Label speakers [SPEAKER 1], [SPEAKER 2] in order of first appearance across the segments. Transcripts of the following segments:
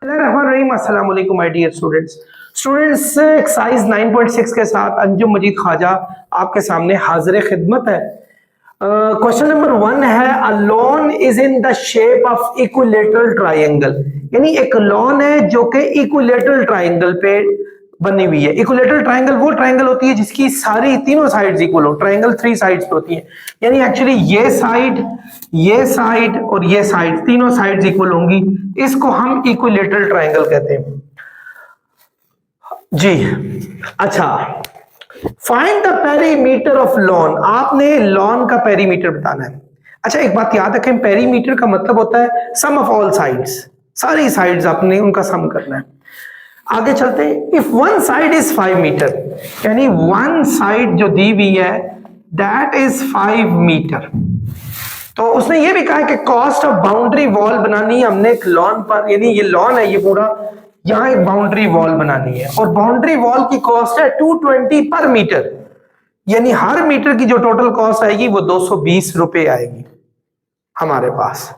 [SPEAKER 1] अस्सलाम वालेकुम my dear students exercise 9.6 के साथ अंजुम मजीद ख्वाजा आपके सामने हाजिर खिदमत है। क्वेश्चन नंबर 1 है, a lawn is in the shape of equilateral triangle. यानी एक लॉन है जो कि इक्विलेटरल ट्रायंगल पे बनी हुई है। इक्विलेटरल ट्रायंगल वो ट्रायंगल होती है जिसकी सारी तीनों साइड्स इक्वल हो। ट्रायंगल 3 साइड्स पे होती है, यानी एक्चुअली ये साइड और ये साइड, तीनों साइड्स इक्वल होंगी। इसको हम इक्विलेटरल ट्रायंगल कहते हैं जी। अच्छा, find the perimeter of lawn. आपने लॉन का पेरीमीटर बताना है। अच्छा, एक बात याद रखें, पेरीमीटर का मतलब होता है सम ऑफ ऑल साइड्स, सारी साइड्स आपने उनका सम करना है। आगे चलते हैं। If one side is 5 metre, यानी वन साइड जो दी हुई है दैट इज 5 मीटर, तो उसने ये भी कहा है कि कॉस्ट ऑफ बाउंड्री वॉल बनानी है हमने एक लॉन पर, यानी ये लॉन है ये पूरा, यहां एक बाउंड्री वॉल बनानी है और बाउंड्री वॉल की कॉस्ट है 220 पर मीटर, यानी हर मीटर की जो टोटल कॉस्ट आएगी वो 220 रुपए आएगी हमारे पास।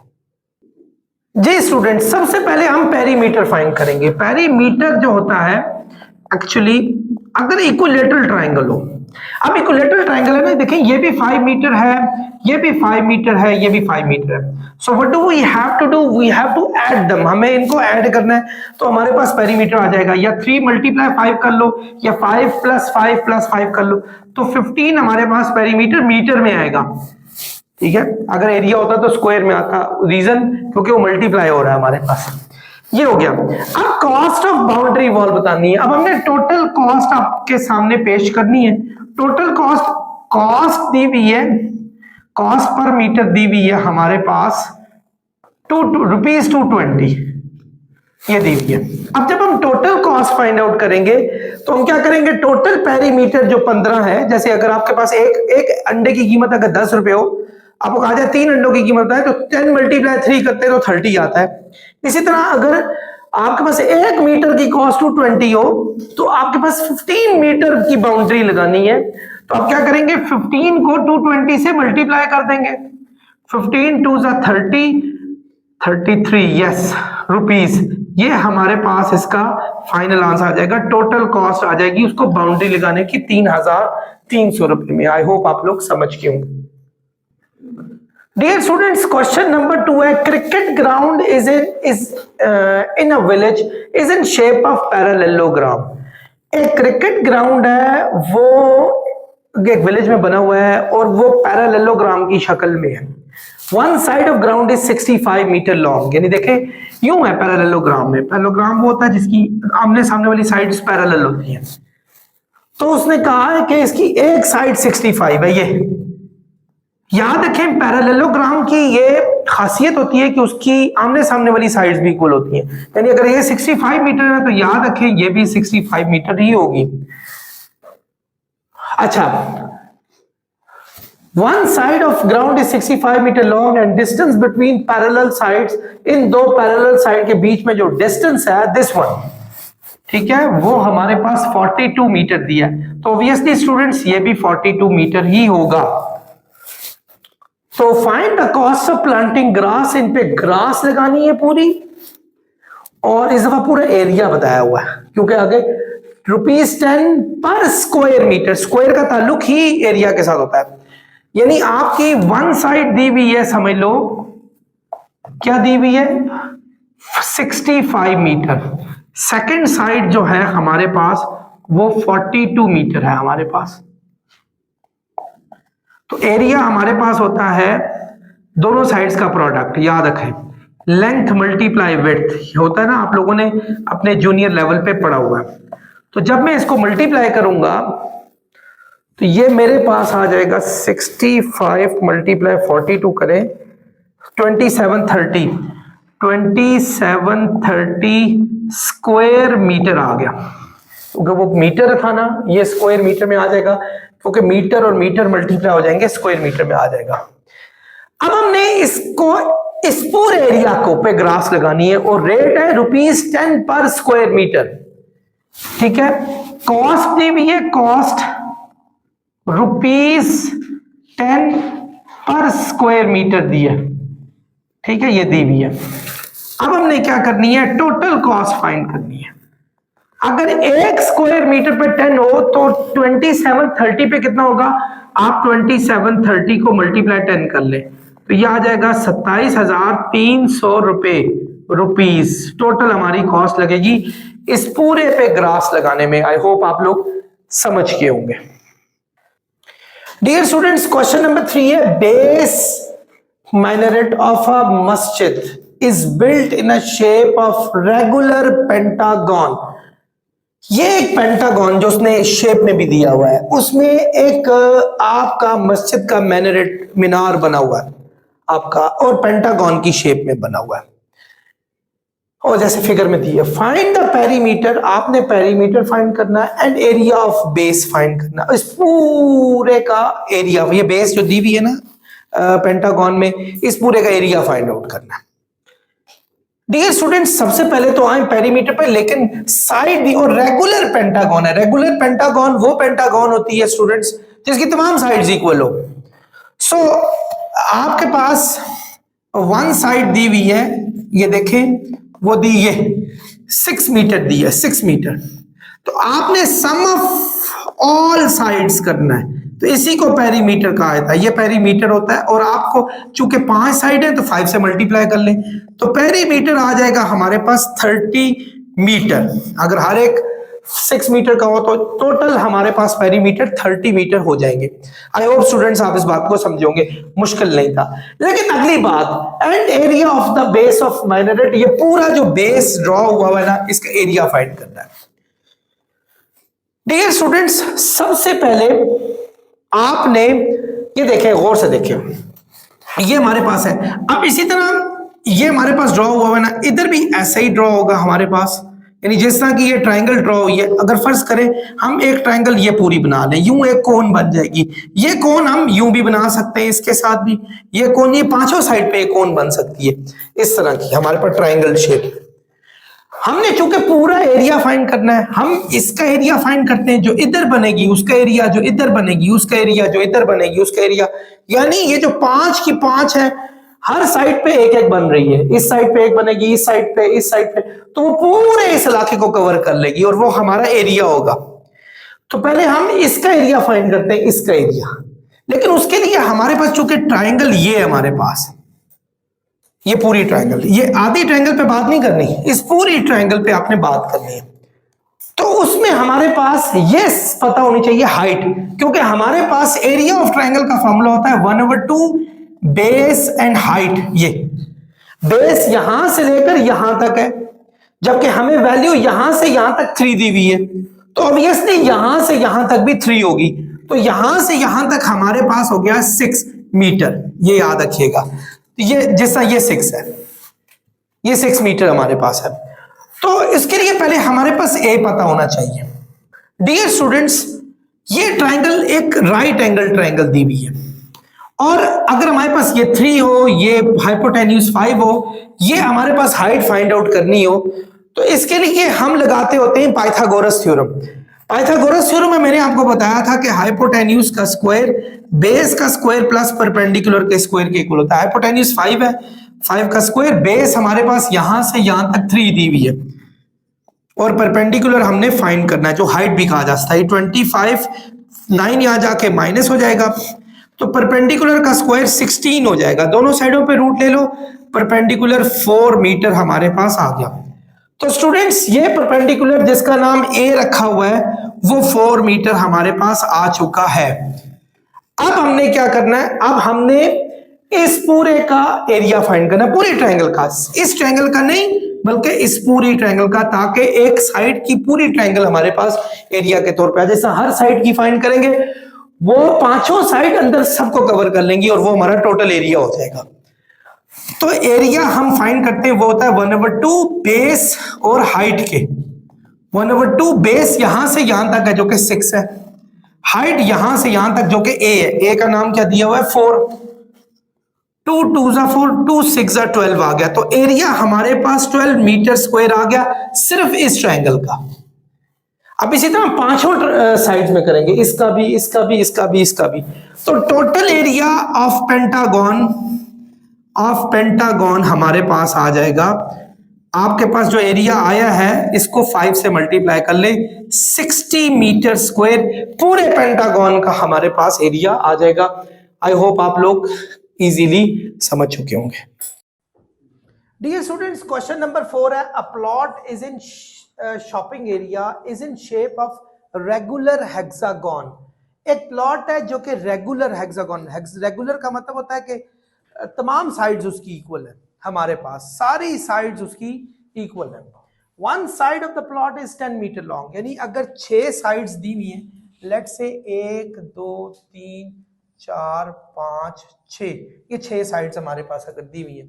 [SPEAKER 1] जी स्टूडेंट, सबसे पहले हम पेरीमीटर फाइंड करेंगे। पेरीमीटर जो होता है एक्चुअली, अगर इक्विलेटरल ट्रायंगल हो, अब इक्विलेटरल ट्रायंगल है ना, देखें ये भी 5 मीटर है, ये भी 5 मीटर है, ये भी 5 मीटर है। So what do we have to do, we have to add them, हमें इनको ऐड करना है। तो हमारे पास पेरीमीटर आ जाएगा, या 3 मल्टीप्लाई 5 कर लो या 5 प्लस 5 प्लस 5 कर लो, तो 15 हमारे पास पेरीमीटर मीटर में आएगा। ठीक है, अगर एरिया होता तो स्क्वायर में आता, रीजन क्योंकि वो मल्टीप्लाई हो रहा है हमारे पास। ये हो गया। अब कॉस्ट ऑफ बाउंड्री वॉल बतानी है। अब हमने टोटल कॉस्ट आपके सामने पेश करनी है। टोटल कॉस्ट दी हुई है, कॉस्ट पर मीटर दी हुई है हमारे पास रुपीज 220, ये दी हुई है। अब जब हम टोटल कॉस्ट फाइंड आउट करेंगे तो हम क्या करेंगे, टोटल पेरीमीटर जो 15 है, जैसे अगर आपके पास एक अंडे की कीमत अगर 10 रुपए हो, आपको कहा जाए 3 अंडों की कीमत है तो 10 मल्टीप्लाई 3 करते हैं तो 30 आता है। इसी तरह अगर आपके पास 1 मीटर की कॉस्ट 220 हो तो आपके पास 15 मीटर की बाउंड्री लगानी है, तो आप क्या करेंगे, 15 को 220 से मल्टीप्लाई कर देंगे। 15 2 30, 33 यस रुपीज, ये हमारे पास इसका फाइनल आंसर आ जाएगा। टोटल कॉस्ट आ जाएगी उसको बाउंड्री लगाने की 3,300 रुपए में। आई होप आप लोग समझ गए होंगे। डियर स्टूडेंट्स, क्वेश्चन नंबर 2 है, cricket ground is in a village is in shape of parallelogram. एक क्रिकेट ग्राउंड है वो एक विलेज में बना हुआ है और वो पैरेललोग्राम की शक्ल में है। One side of ground is 65 metre long, यानी देखें यूं है पैरेललोग्राम में। पैरेललोग्राम वो होता है जिसकी आमने सामने वाली साइड्स पैरेलल होती हैं। तो उसने कहा है कि इसकी एक साइड 65 है। ये याद रखें, पैरेललोग्राम की ये खासियत होती है कि उसकी आमने सामने वाली साइड्स भी इक्वल होती हैं, यानी अगर ये 65 मीटर है तो याद रखें ये भी 65 मीटर ही होगी। अच्छा, one side of ground is 65 meter long and distance between parallel sides, इन दो पैरेलल साइड के बीच में जो डिस्टेंस है दिस वन, ठीक है, वो हमारे पास 42 मीटर दिया है। तो ऑब्वियसली स्टूडेंट्स ये भी 42 मीटर ही होगा। तो find the cost of planting grass, इन पे ग्रास लगानी है पूरी, और इस दफा पूरा एरिया बताया हुआ है क्योंकि आगे ₹10 पर स्क्वायर मीटर, स्क्वायर का ताल्लुक ही एरिया के साथ होता है। यानी आपकी वन साइड दी हुई है, समझ लो क्या दी हुई है, 65 मीटर। सेकंड साइड जो है हमारे पास वो 42 मीटर है हमारे पास। तो एरिया हमारे पास होता है दोनों साइड्स का प्रोडक्ट, याद रखें, लेंथ मल्टीप्लाई विड्थ होता है ना, आप लोगों ने अपने जूनियर लेवल पे पढ़ा हुआ है। तो जब मैं इसको मल्टीप्लाई करूंगा तो ये मेरे पास आ जाएगा 65 मल्टीप्लाई 42 करें 2730 स्क्वायर मीटर आ गया, क्योंकि वो मीटर था ना, ये स्क्वायर मीटर में आ जाएगा क्योंकि मीटर और मीटर मल्टीप्लाई हो जाएंगे, स्क्वायर मीटर में आ जाएगा। अब हमने इसको इस पूरे एरिया को पे ग्रास लगानी है और रेट है ₹10 पर स्क्वायर मीटर। ठीक है, कॉस्ट दी हुई है, कॉस्ट ₹10 पर स्क्वायर मीटर दी है। ठीक है, ये दी हुई है। अब हमने क्या करनी है, टोटल कॉस्ट फाइंड करनी है। अगर 1 स्क्वायर मीटर पे 10 हो तो 2730 पे कितना होगा, आप 2730 को मल्टीप्लाई 10 कर ले तो यह आ जाएगा 27,300 रुपए रुपीज टोटल हमारी कॉस्ट लगेगी इस पूरे पे ग्रास लगाने में। आई होप आप लोग समझ गए होंगे। डियर स्टूडेंट्स, क्वेश्चन नंबर 3 है, base minaret of a masjid is built in a shape of regular pentagon। ये एक पेंटागन जो उसने शेप में भी दिया हुआ है, उसमें एक आपका मस्जिद का minaret मीनार बना हुआ है आपका, और पेंटागन की शेप में बना हुआ है, और जैसे फिगर में दी है। फाइंड द पेरीमीटर, आपने पेरीमीटर फाइंड करना है and area of base find करना है। इस पूरे का एरिया, ये बेस जो दी हुई है ना पेंटागन में, इस पूरे का एरिया फाइंड आउट करना है। डियर स्टूडेंट्स, सबसे पहले तो आए पेरीमीटर पे, लेकिन साइड दी और रेगुलर पेंटागन है। रेगुलर पेंटागन वो पेंटागन होती है स्टूडेंट्स जिसकी तमाम साइड्स इक्वल हो। सो आपके पास वन साइड दी हुई है, ये देखें, वो दी है 6 मीटर दी है, 6 मीटर। तो आपने सम ऑफ ऑल साइड्स करना है, तो इसी को पेरीमीटर कहा जाता है। ये पेरीमीटर होता है, और आपको चूंकि 5 साइड है तो 5 से मल्टीप्लाई कर लें तो पेरीमीटर आ जाएगा हमारे पास 30 मीटर। अगर हर एक 6 मीटर का हो तो टोटल हमारे पास पेरीमीटर 30 मीटर हो जाएंगे। आई होप स्टूडेंट्स आप इस बात को समझोगे, मुश्किल नहीं था। लेकिन अगली बात, and area of the base of minaret, ये पूरा जो बेस ड्रॉ हुआ है ना, इसका एरिया फाइंड करना है। डियर स्टूडेंट्स, सबसे पहले आपने ये देखें, गौर से देखें, ये हमारे पास है। अब इसी तरह ये हमारे पास ड्रॉ हुआ है ना, इधर भी ऐसा ही ड्रॉ होगा हमारे पास, यानी जिस तरह की ये ट्रायंगल ड्रॉ हुई है। अगर फर्ज करें हम एक ट्रायंगल ये पूरी बना लें, यूं एक कोन बन जाएगी। ये कोन हम यूं भी बना सकते हैं, इसके साथ भी ये कोन, ये पांचों साइड पे एक कोन बन सकती है इस तरह की हमारे पास ट्रायंगल शेप। हमने चूंकि पूरा एरिया फाइंड करना है, हम इसका एरिया फाइंड करते हैं, जो इधर बनेगी उसका एरिया, जो इधर बनेगी उसका एरिया, जो इधर बनेगी उसका एरिया। यानी ये जो 5 की 5 है, हर साइड पे एक एक बन रही है, इस साइड पे एक बनेगी, इस साइड पे, इस साइड पे, तो वो पूरे इस इलाके को कवर कर लेगी और वो हमारा एरिया होगा। तो पहले हम इसका एरिया फाइंड करते हैं, इसका एरिया। लेकिन उसके लिए हमारे पास चूंकि ट्राइंगल ये है हमारे पास, ये पूरी ट्रायंगल, ये आधी ट्रायंगल पे बात नहीं करनी, इस पूरी ट्रायंगल पे आपने बात करनी है। तो उसमें हमारे पास ये पता होनी चाहिए हाइट, क्योंकि हमारे पास एरिया ऑफ ट्रायंगल का फॉर्मूला होता है 1/2 बेस एंड हाइट। ये बेस यहां से लेकर यहां तक है, जबकि हमें वैल्यू यहां से यहां तक 3 दी हुई है, तो ऑब्वियसली यहां से यहां तक भी 3 होगी। तो यहां से यहां तक हमारे पास हो गया 6 मीटर, ये याद रखिएगा। ये जैसा ये 6 है, ये 6 मीटर हमारे पास है। तो इसके लिए पहले हमारे पास ए पता होना चाहिए। डियर स्टूडेंट्स, ये ट्रायंगल एक राइट एंगल ट्रायंगल दी हुई है, और अगर हमारे पास ये 3 हो, ये हाइपोटेन्यूज 5 हो, ये हमारे पास हाइट फाइंड आउट करनी हो, तो इसके लिए हम लगाते होते हैं पाइथागोरस थ्योरम। पाइथागोरस थ्योरम में मैंने आपको बताया था कि हाइपोटेन्यूज का स्क्वायर बेस का स्क्वायर प्लस परपेंडिकुलर के स्क्वायर के इक्वल होता है। हाइपोटेन्यूज 5 है, 5 का स्क्वायर, बेस हमारे पास यहां से यहां तक 3 दी हुई है, और परपेंडिकुलर हमने फाइंड करना है, जो हाइट भी कहा जाता है। 25 9 यहां जाके माइनस हो जाएगा, तो परपेंडिकुलर का स्क्वायर 16 हो जाएगा। दोनों साइडों पे रूट ले लो, परपेंडिकुलर 4 मीटर हमारे पास आ गया। तो स्टूडेंट्स, ये परपेंडिकुलर जिसका नाम ए रखा हुआ है वो 4 मीटर हमारे पास आ चुका है। अब हमने क्या करना है, अब हमने इस पूरे का एरिया फाइंड करना है, पूरे ट्रायंगल का, इस ट्रायंगल का नहीं बल्कि इस पूरी ट्रायंगल का, ताकि एक साइड की पूरी ट्रायंगल हमारे पास एरिया के तौर पे आ जाए। जैसा हर साइड की फाइंड करेंगे वो पांचों साइड अंदर सबको कवर कर लेंगी और वो हमारा टोटल एरिया हो जाएगा। तो एरिया हम फाइंड करते हैं वो होता है 1/2 बेस और हाइट के। 1/2 बेस यहां से यहां तक है जो कि 6 है, हाइट यहां से यहां तक जो कि ए है, ए का नाम क्या दिया हुआ है 4, 2 2 4, 2 6 12 आ गया। तो एरिया हमारे पास 12 मीटर स्क्वायर आ गया सिर्फ इस ट्रायंगल का। अब इसी तरह पांचों साइड्स में करेंगे, इसका भी, इसका भी, इसका भी, इसका भी। तो टोटल एरिया ऑफ पेंटागन हमारे पास आ जाएगा आपके पास जो एरिया आया है इसको 5 से मल्टीप्लाई कर ले, 60 मीटर स्क्वायर पूरे पेंटागन का हमारे पास एरिया आ जाएगा। आई होप आप लोग इजीली समझ चुके होंगे। डियर स्टूडेंट्स, क्वेश्चन नंबर 4 है, a plot is in shopping area is in shape of regular hexagon. एक प्लॉट है जो कि रेगुलर हेक्सागन, रेगुलर का मतलब होता है कि तमाम साइड्स उसकी इक्वल है, हमारे पास सारी साइड्स उसकी इक्वल है। One side of the plot is 10 metre long, यानी अगर 6 साइड्स दी हुई हैं, लेट से 1 2 3 4 5 6, ये 6 साइड्स हमारे पास अगर दी हुई है,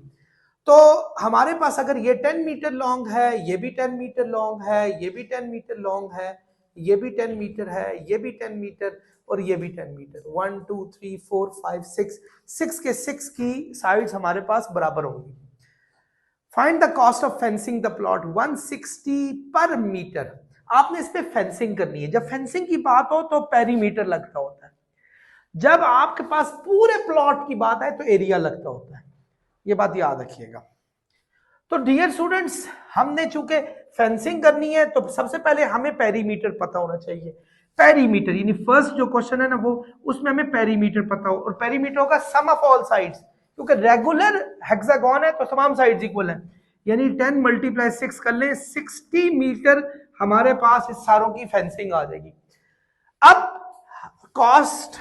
[SPEAKER 1] तो हमारे पास अगर ये 10 मीटर लॉन्ग है, ये भी 10 मीटर लॉन्ग है, ये भी 10 मीटर लॉन्ग है, ये भी 10 मीटर है, ये भी 10 मीटर और ये भी 10 मीटर, 1 2 3 4 5 6 के 6 की साइड्स हमारे पास बराबर होंगी। Find the cost of fencing the plot 160 पर मीटर। आपने इस पे फेंसिंग करनी है। जब फेंसिंग की बात हो तो पेरीमीटर लगता होता है, जब आपके पास पूरे प्लॉट की बात है तो एरिया लगता होता है, ये बात याद रखिएगा। तो डियर स्टूडेंट्स, हमने चूंकि फेंसिंग करनी है तो सबसे पहले हमें पेरीमीटर पता होना चाहिए। पेरीमीटर यानी फर्स्ट जो क्वेश्चन है ना वो, उसमें हमें पेरीमीटर पता हो, और पेरीमीटर होगा सम ऑफ ऑल साइड्स, क्योंकि रेगुलर हेक्सागन है तो तमाम साइड्स इक्वल है, यानी 10 मल्टीप्लाई 6 कर लें, 60 मीटर हमारे पास इस सारों की फेंसिंग आ जाएगी। अब कॉस्ट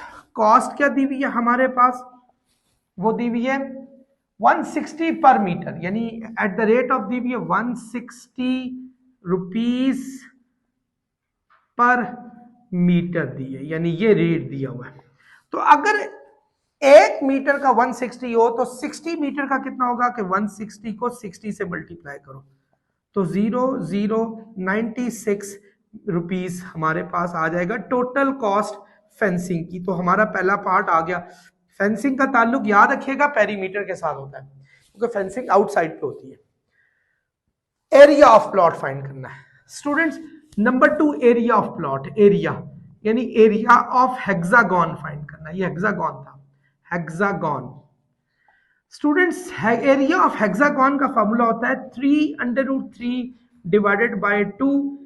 [SPEAKER 1] क्या दी हुई है हमारे पास, वो दी हुई है 160 पर मीटर, यानी eight the rate of the हुई है 160 रुपीज पर मीटर दी है, यानी ये रेट दिया हुआ है। तो अगर 1 मीटर का 160 हो तो 60 मीटर का कितना होगा कि 160 को 60 से मल्टीप्लाई करो तो 0096 रुपीज हमारे पास आ जाएगा टोटल कॉस्ट फेंसिंग की। तो हमारा पहला पार्ट आ गया। फेंसिंग का ताल्लुक याद रखिएगा पेरीमीटर के साथ होता है, क्योंकि फेंसिंग आउटसाइड पे होती है। एरिया ऑफ प्लॉट फाइंड करना है students. Number 2 area of plot, area यानी एरिया ऑफ हेक्सागन फाइंड करना है। ये हेक्सागन था, hexagon students. Area of hexagon का फार्मूला होता है 3√3 डिवाइडेड बाय 2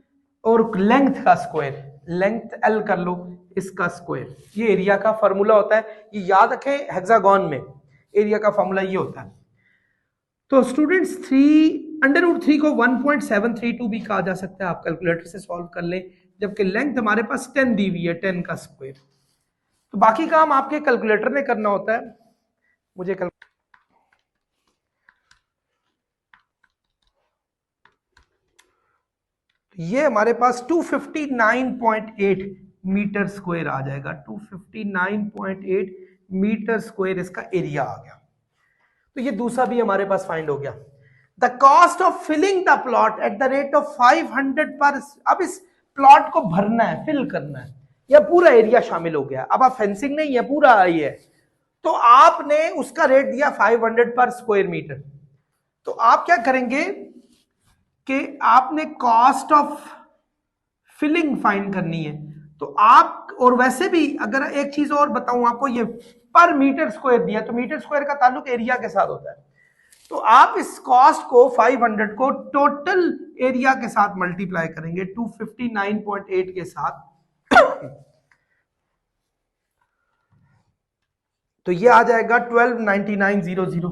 [SPEAKER 1] और लेंथ का स्क्वायर, लेंथ L कर लो, इसका स्क्वायर, ये एरिया का फार्मूला होता है। ये याद रखें, हेक्सागन में एरिया का फार्मूला ये होता है। तो स्टूडेंट्स 3√3 को 1.732 भी कहा जा सकता है, आप कैलकुलेटर से सॉल्व कर लें, जबकि लेंथ हमारे पास 10 दी हुई है, 10 का स्क्वायर। तो बाकी काम आपके कैलकुलेटर ने करना होता है। मुझे ये हमारे पास 259.8 मीटर स्क्वायर आ जाएगा, 259.8 मीटर स्क्वायर इसका एरिया आ गया। तो ये दूसरा भी हमारे पास फाइंड हो गया। The cost of filling the plot at the rate of 500 per, अब इस प्लॉट को भरना है, फिल करना है, यह पूरा एरिया शामिल हो गया। अब आप फेंसिंग नहीं है, पूरा आई है, तो आपने उसका रेट दिया 500 पर स्क्वायर मीटर। तो आप क्या करेंगे कि आपने कॉस्ट ऑफ फिलिंग फाइंड करनी है। तो आप, और वैसे भी अगर एक चीज और बताऊं आपको, ये पर मीटर स्क्वायर दिया, तो मीटर स्क्वायर का ताल्लुक एरिया के साथ होता है। तो आप इस कॉस्ट को 500 को टोटल एरिया के साथ मल्टीप्लाई करेंगे 259.8 के साथ, तो ये आ जाएगा 129900,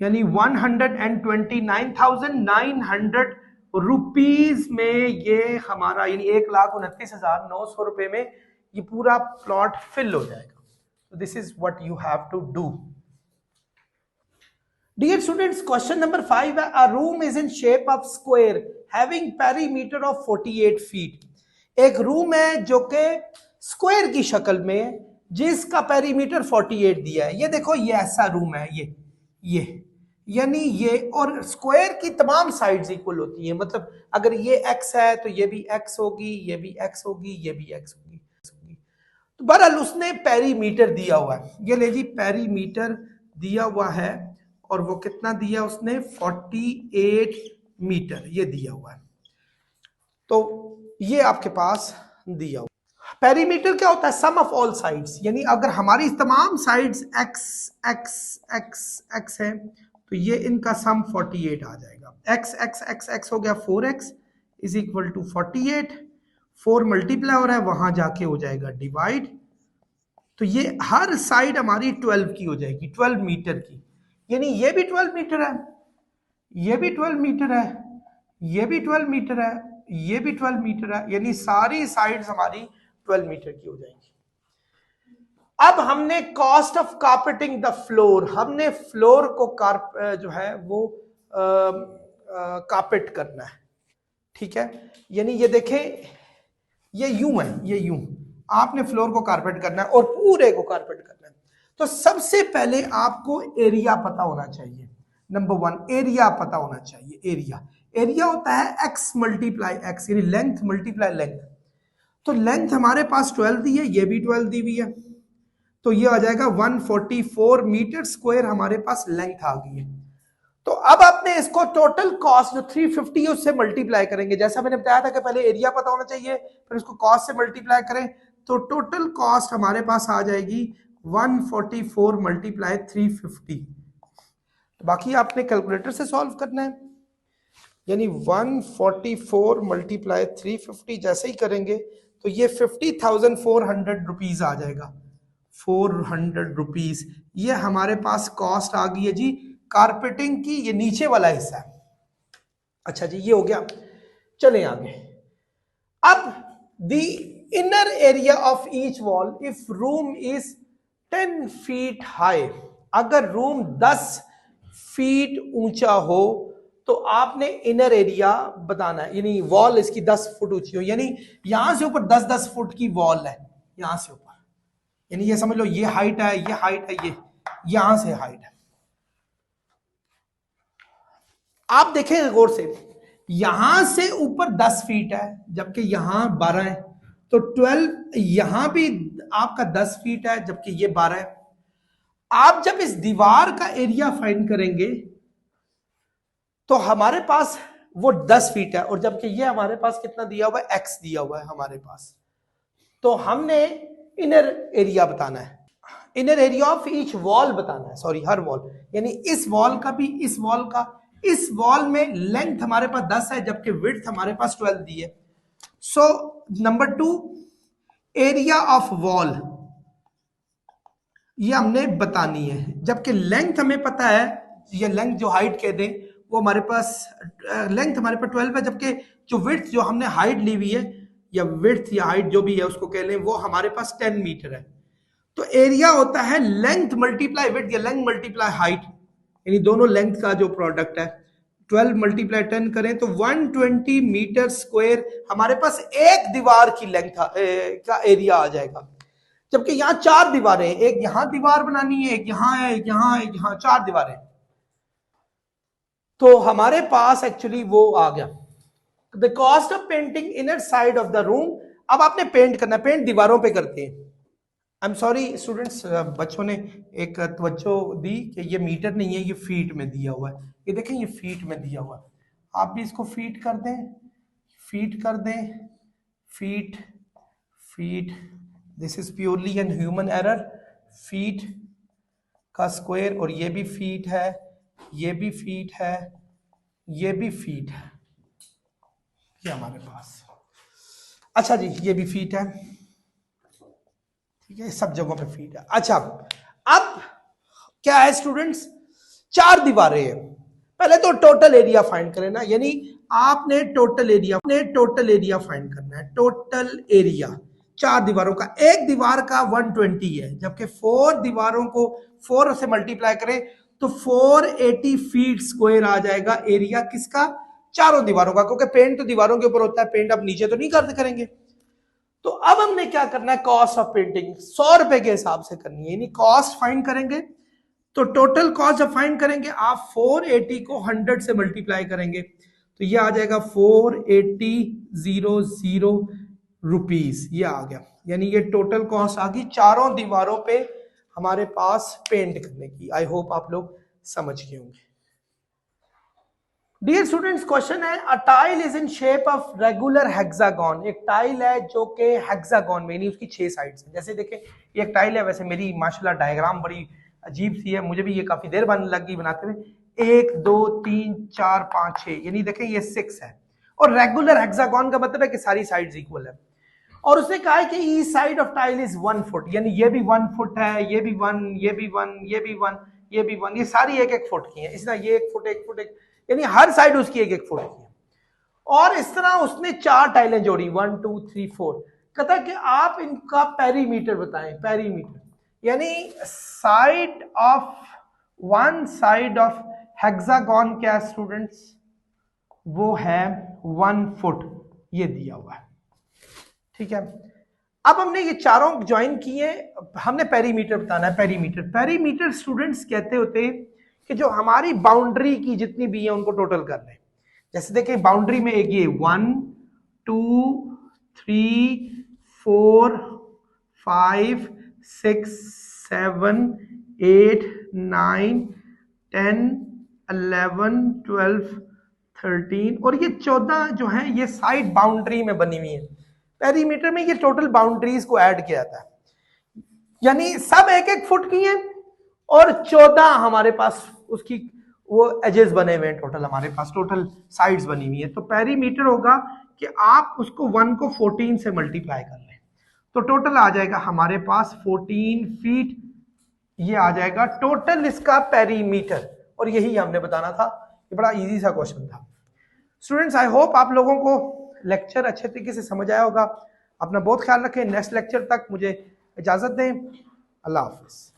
[SPEAKER 1] यानी 129,900 रुपीज में ये हमारा, यानी 1,29,900 रुपए में ये पूरा प्लॉट फिल हो जाएगा। So this is what you have to do. Dear students, question number 5 है, a room is in shape of square having perimeter of 48 feet. एक रूम है जो कि स्क्वायर की शक्ल में, जिसका पेरीमीटर 48 दिया है। ये देखो, ये ऐसा रूम है, ये यानी ये, और स्क्वायर की तमाम साइड्स इक्वल होती हैं, मतलब अगर ये x है तो ये भी x होगी, ये भी x होगी, ये भी x होगी। तो बहरहाल उसने पेरीमीटर दिया हुआ है, ये ले जी, पेरीमीटर दिया हुआ है, और वो कितना दिया उसने, 48 मीटर ये दिया हुआ है। तो ये आपके पास दिया हुआ। पेरीमीटर क्या होता है? सम ऑफ ऑल साइड्स, यानी अगर हमारी तमाम sides x x x x है तो ये इनका सम 48 आ जाएगा। x x x x हो गया 4x is equal to 48, 4 multiply हो रहा है वहां जाके हो जाएगा डिवाइड, तो ये हर साइड हमारी 12 की हो जाएगी, 12 मीटर की, यानी ये भी 12 मीटर है, ये भी 12 मीटर है, ये भी 12 मीटर है, ये भी 12 मीटर है, यानी सारी साइड्स हमारी 12 मीटर की हो जाएंगी। अब हमने cost of carpeting the floor, हमने फ्लोर को जो है वो कारपेट करना है, ठीक है, यानी ये देखें ये यूं है, ये यूं आपने फ्लोर को कारपेट करना है और पूरे को कारपेट करना है। तो सबसे पहले आपको एरिया पता होना चाहिए, नंबर 1 एरिया पता होना चाहिए। एरिया होता है x मल्टीप्लाई x, यानी लेंथ मल्टीप्लाई लेंथ। तो लेंथ हमारे पास 12 दी है, ये भी 12 दी हुई है, तो ये आ जाएगा 144 मीटर स्क्वायर हमारे पास लेंथ आ गई है। तो अब आपने इसको टोटल कॉस्ट जो 350 है उससे मल्टीप्लाई करेंगे, जैसा मैंने बताया था कि पहले एरिया पता होना चाहिए फिर उसको कॉस्ट से मल्टीप्लाई करें, तो टोटल कॉस्ट हमारे पास आ जाएगी 144 मल्टीप्लाई 350। बाकी आपने कैलकुलेटर से सॉल्व करना है, यानी 144 मल्टीप्लाई 350 जैसे ही करेंगे तो ये 50,400 रुपीज आ जाएगा, 400 रुपीज। ये हमारे पास कॉस्ट आ गई है जी कारपेटिंग की, ये नीचे वाला हिस्सा है। अच्छा जी ये हो गया, चलें आगे। अब the inner area of each wall if room is 10 feet high, अगर रूम 10 फीट ऊंचा हो तो आपने इनर एरिया बताना है, यानी वॉल इसकी 10 फुट ऊंची हो, यानी यहां से ऊपर 10-10 फुट की वॉल है, यहां से ऊपर, यानी ये समझ लो ये हाइट है, ये हाइट है, ये यहां से हाइट है। आप देखें गौर से, यहां से ऊपर 10 फीट है जबकि यहां 12 है, तो 12 यहां भी आपका 10 फीट है जबकि ये 12 है। आप जब इस दीवार का एरिया फाइंड करेंगे तो हमारे पास वो 10 फीट है और जबकि ये हमारे पास कितना दिया हुआ है, x दिया हुआ है हमारे पास, तो हमने इनर एरिया बताना है, inner area of each wall बताना है, सॉरी हर वॉल, यानी इस वॉल का भी, इस वॉल का, इस वॉल में लेंथ हमारे पास 10 है जबकि विड्थ हमारे पास 12 दी है। So number 2 area of wall ये हमने बतानी है, जबकि लेंथ हमें पता है, ये लेंथ जो हाइट कह दें वो हमारे पास, लेंथ हमारे पास 12 है, जबकि जो विड्थ जो हमने हाइट ली हुई है या विड्थ या हाइट जो भी है उसको कह लें वो हमारे पास 10 मीटर है। तो एरिया होता है लेंथ मल्टीप्लाई विड्थ या लेंथ मल्टीप्लाई हाइट, यानी दोनों लेंथ का जो प्रोडक्ट है, 12 मल्टीप्लाई 10 करें तो 120 मीटर स्क्वायर हमारे पास एक दीवार की लेंथ का एरिया आ जाएगा। जबकि यहाँ 4 दीवारें, एक यहाँ दीवार बनानी है, एक यहाँ है, एक यहाँ है, एक यहाँ, 4 दीवारें, तो हमारे पास एक्चुअली वो आ गया the cost of painting inner side of the room. अब आपने पेंट करना है, पेंट दीवारों पे करते हैं। आई एम सॉरी स्टूडेंट्स, बच्चों ने एक तवज्जो दी कि ये मीटर नहीं है, ये फीट में दिया हुआ है, ये देखें ये फीट में दिया हुआ है, आप भी इसको फीट कर दें, फीट कर दें, feet feet, this is purely an human error, feet का स्क्वायर, और ये भी फीट है, ये भी फीट है, ये भी फीट है, ये हमारे पास, अच्छा जी ये भी फीट है, ठीक है, सब जगहों पे फीट है। अच्छा अब क्या है स्टूडेंट्स, 4 दीवारें हैं, पहले तो टोटल एरिया फाइंड करें ना, यानी आपने टोटल एरिया फाइंड करना है, टोटल एरिया 4 दीवारों का, एक दीवार का 120 है, जबकि 4 दीवारों को 4 से मल्टीप्लाई करें तो 480 फीट स्क्वायर आ जाएगा एरिया किसका, चारों दीवारों का, क्योंकि पेंट तो दीवारों के ऊपर होता है, पेंट आप नीचे तो नहीं करेंगे। तो अब हमने क्या करना है, कॉस्ट ऑफ पेंटिंग 100 रुपए के हिसाब से करनी है, यानी कॉस्ट फाइंड करेंगे तो टोटल कॉस्ट जब फाइंड करेंगे आप 480 को 100 से मल्टीप्लाई करेंगे तो ये आ जाएगा 480 रुपीज, ये आ गया, यानी ये टोटल कॉस्ट आ गई चारों दीवारों पे हमारे पास पेंट करने की। आई होप आप लोग समझ गए होंगे। डियर स्टूडेंट्स, क्वेश्चन है a tile is in shape of regular hexagon. एक टाइल है जो कि हेक्सागन में, यानी उसकी 6 साइड्स हैं। जैसे देखें ये एक टाइल है, वैसे मेरी माशाल्लाह डायग्राम बड़ी अजीब सी है, मुझे भी ये काफी देर बन लग गई बनाते हुए। 1 2 3 4 5 6, यानी देखें ये 6 है। और रेगुलर हेक्सागन का मतलब है कि सारी साइड्स इक्वल है। और उसने कहा है कि each side of tile is 1 foot, यानी ये भी 1 फुट है, ये भी 1, ये भी 1, ये भी 1, ये भी 1, ये सारी 1-1 फुट की है। इस तरह ये 1 फुट 1 फुट 1, यानी हर साइड उसकी 1-1 फुट की है। और इस तरह उसने 4 टाइलें जोड़ी, 1 2 3 4। कहता कि आप इनका पेरीमीटर बताएं। पेरीमीटर यानी side of, one side of hexagon क्या स्टूडेंट्स, वो है 1 फुट, ये दिया हुआ है। ठीक है, अब हमने ये चारों ज्वाइन किए, हमने पेरीमीटर बताना है। पेरीमीटर, पेरीमीटर स्टूडेंट्स कहते होते हैं कि जो हमारी बाउंड्री की जितनी भी है उनको टोटल कर लें। जैसे देखिए बाउंड्री में एक ये 1 2 3 4 5 6 7 8 9 10 11 12 13 और ये 14 जो है ये साइड बाउंड्री में बनी हुई है। पेरीमीटर में ये टोटल बाउंड्रीज को ऐड किया जाता है, यानी सब 1-1 फुट की हैं और 14 हमारे पास उसकी वो एजेस बने हुए हैं। टोटल हमारे पास टोटल साइड्स बनी हुई है। तो पेरीमीटर होगा कि आप उसको 1 को 14 से मल्टीप्लाई कर लें तो टोटल आ जाएगा हमारे पास 14 फीट। ये आ जाएगा टोटल इसका पेरीमीटर, और यही हमने बताना था। ये बड़ा इजी सा क्वेश्चन था स्टूडेंट्स। आई होप आप लोगों को लेक्चर अच्छे तरीके से समझ आया होगा। अपना बहुत ख्याल रखें। नेक्स्ट लेक्चर तक मुझे इजाजत दें। अल्लाह हाफिज।